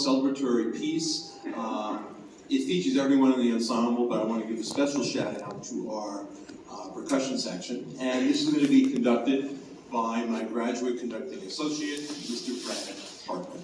celebratory piece. It features everyone in the ensemble, but I want to give a special shout out to our percussion section. And this is going to be conducted by my graduate conducting associate, Mr. Brad Hartman.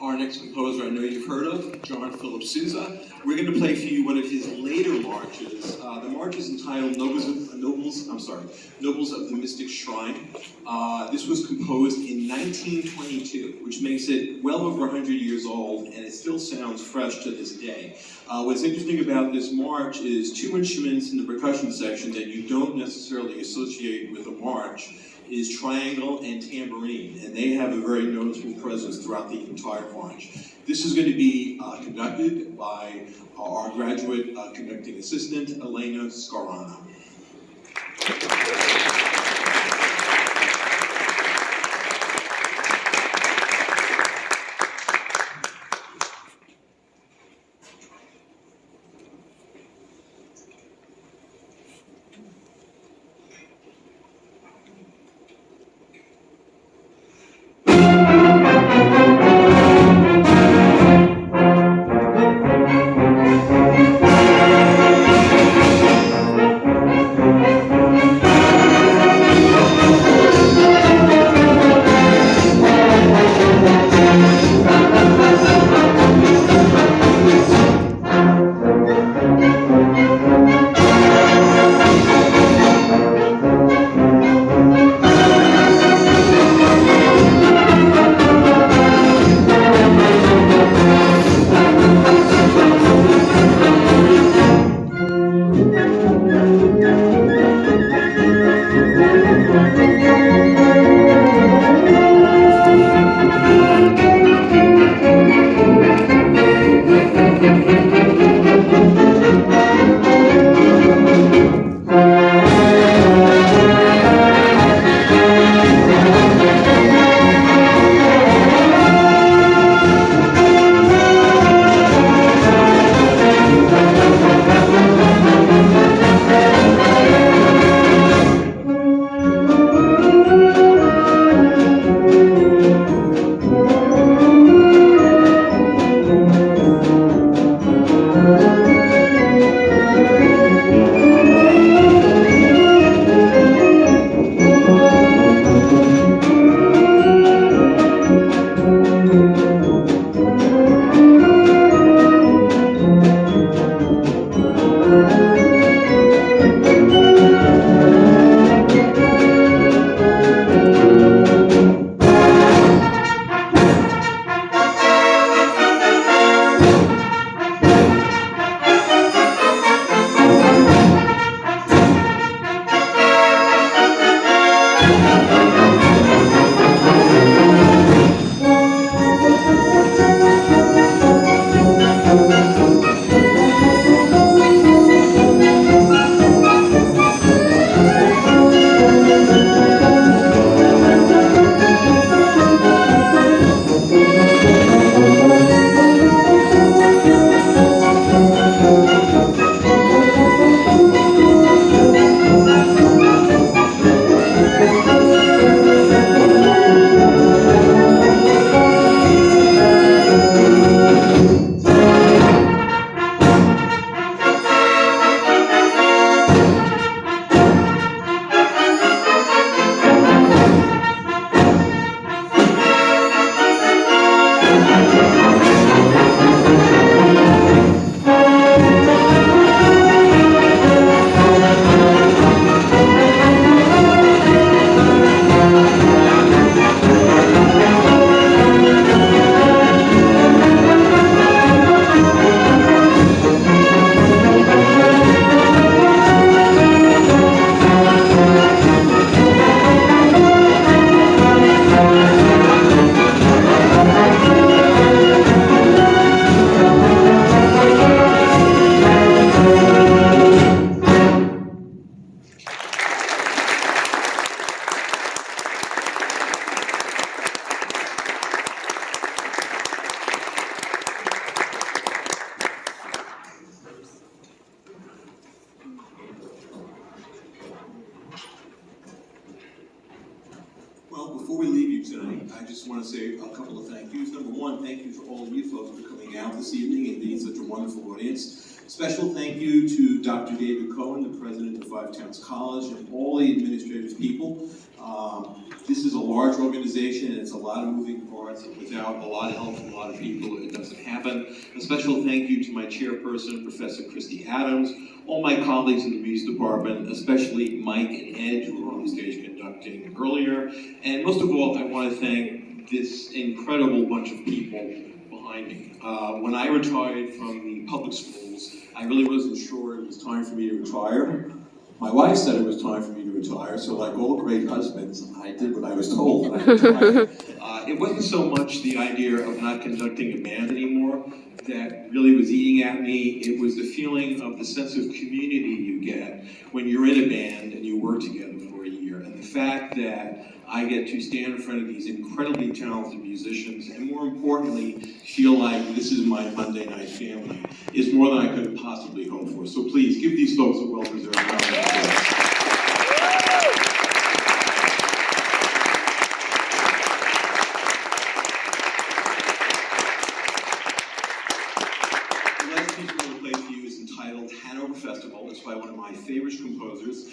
our next composer I know you've heard of, John Philip Sousa. We're going to play for you one of his later marches. The march is entitled Nobles of the Mystic Shrine. This was composed in 1922, which makes it well over 100 years old, and it still sounds fresh to this day. What's interesting about this march is two instruments in the percussion section that you don't necessarily associate with a march is triangle and tambourine, and they have a very noticeable presence throughout the entire march. This is going to be conducted by our graduate conducting assistant, Elena Scarano. Well, before we leave you tonight, I just want to say a couple of thank yous. Number one, thank you to all of you folks for coming out this evening and being such a wonderful audience. Special thank you to Dr. David Cohen, the president of Five Towns College, and all the administrative people This is a large organization, and it's a lot of moving parts, and without a lot of help from a lot of people, it doesn't happen. A special thank you to my chairperson, Professor Christy Adams, all my colleagues in the music department, especially Mike and Ed, who were on the stage conducting earlier. And most of all, I want to thank this incredible bunch of people behind me. When I retired from the public schools, I really wasn't sure it was time for me to retire. My wife said it was time for me to retire, so like all great husbands, I did what I was told, and I retired. It wasn't so much the idea of not conducting a band anymore that really was eating at me. It was the feeling of the sense of community you get when you're in a band and you work together for a year. And the fact that I get to stand in front of these incredibly talented musicians, and more importantly, feel like this is my Monday night family, is more than I could possibly hope for. So please, give these folks a well-deserved round of applause. The last piece we're going to play for you is entitled Hanover Festival. It's by one of my favorite composers,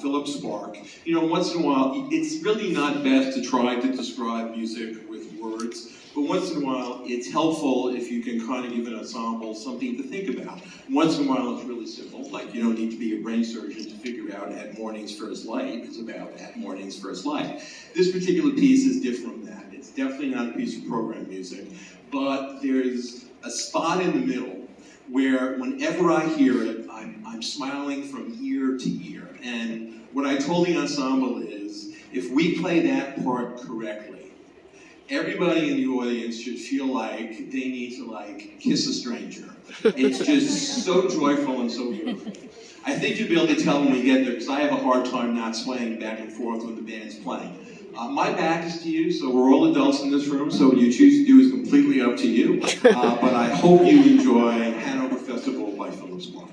Philip Spark. You know, once in a while, it's really not best to try to describe music with words, but once in a while, it's helpful if you can kind of give an ensemble something to think about. Once in a while, it's really simple, like you don't need to be a brain surgeon to figure out At Morning's First Light is about At Morning's First Light. This particular piece is different from that. It's definitely not a piece of program music, but there's a spot in the middle where whenever I hear it, I'm smiling from ear to ear. And what I told the ensemble is, if we play that part correctly, everybody in the audience should feel like they need to kiss a stranger. It's just so joyful and so beautiful. I think you'll be able to tell when we get there, because I have a hard time not swaying back and forth when the band's playing. My back is to you, so we're all adults in this room, so what you choose to do is completely up to you. But I hope you enjoy Hanover Festival by Philip Spark.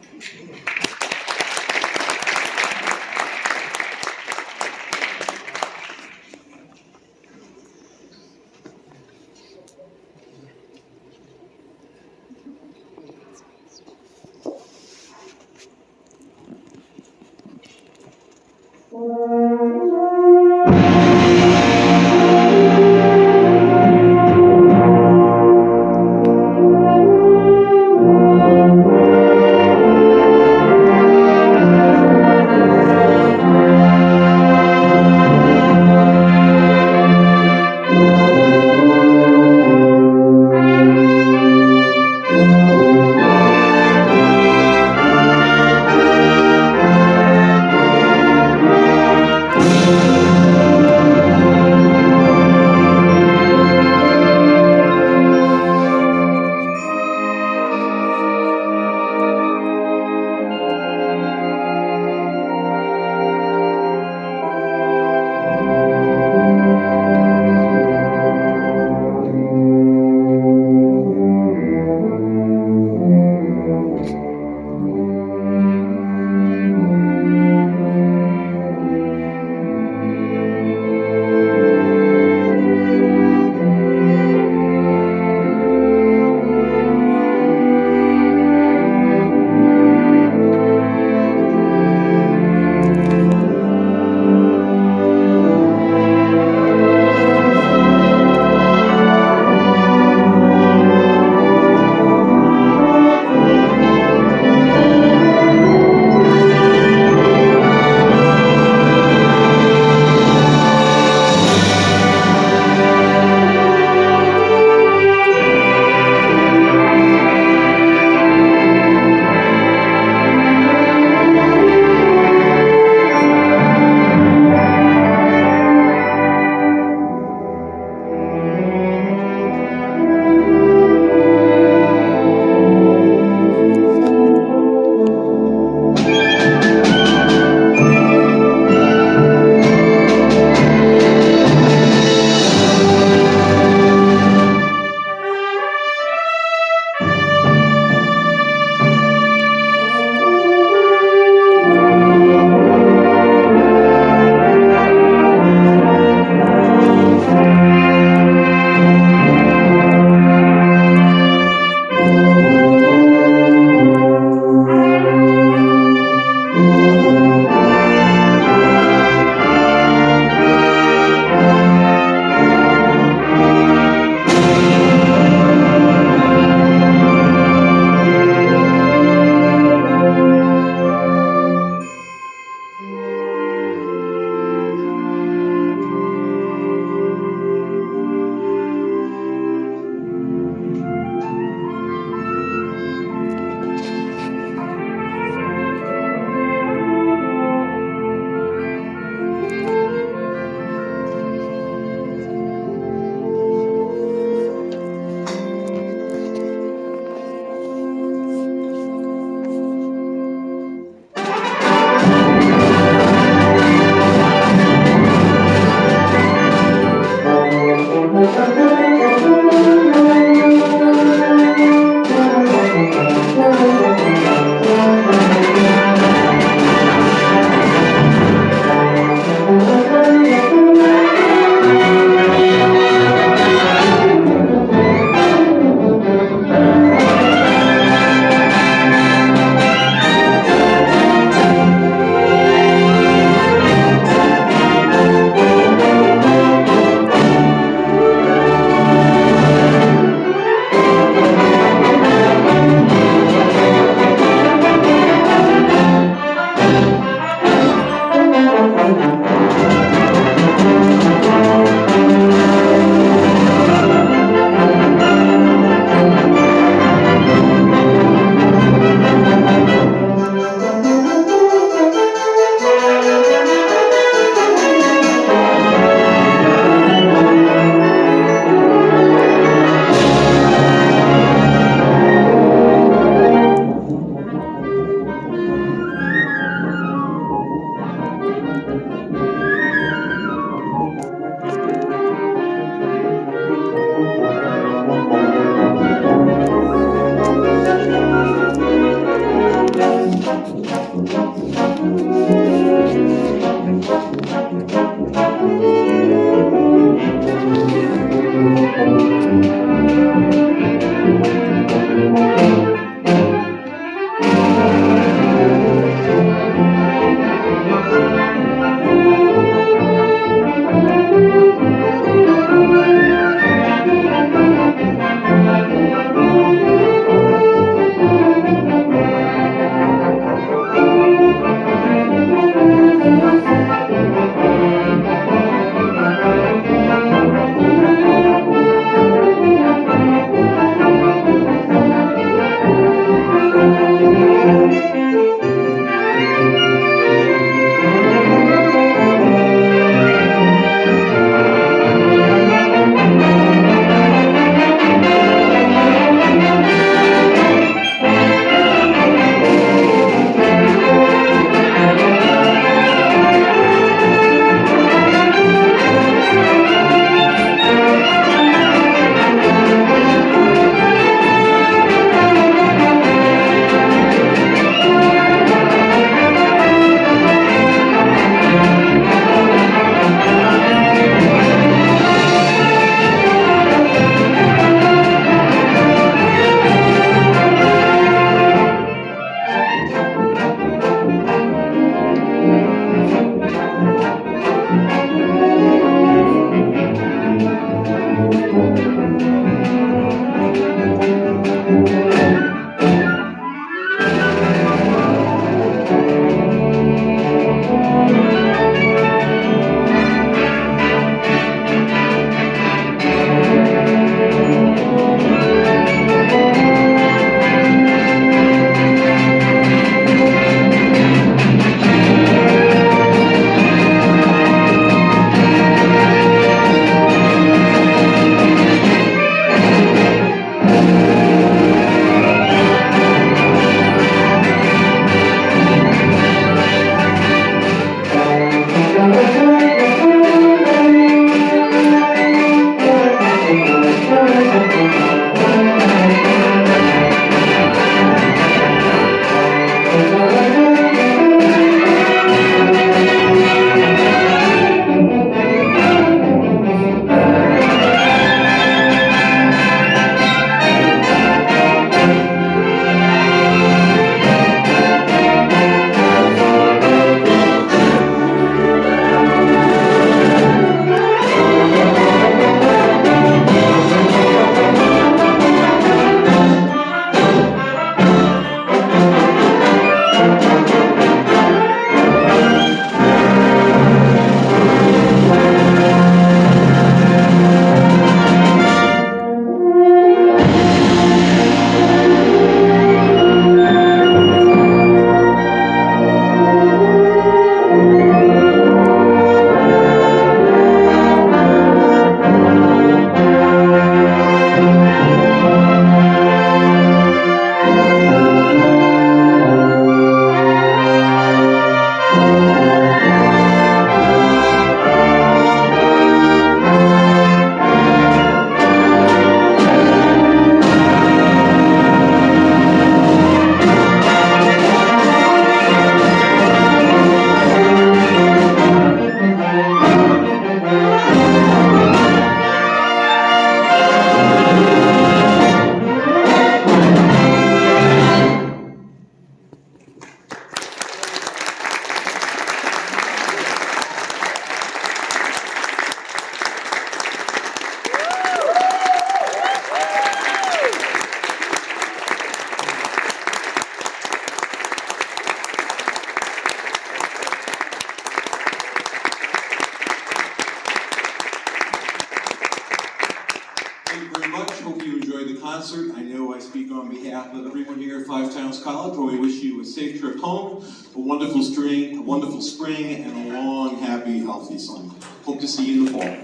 concert. I know I speak on behalf of everyone here at Five Towns College, where we wish you a safe trip home, a wonderful spring, and a long, happy, healthy summer. Hope to see you in the fall.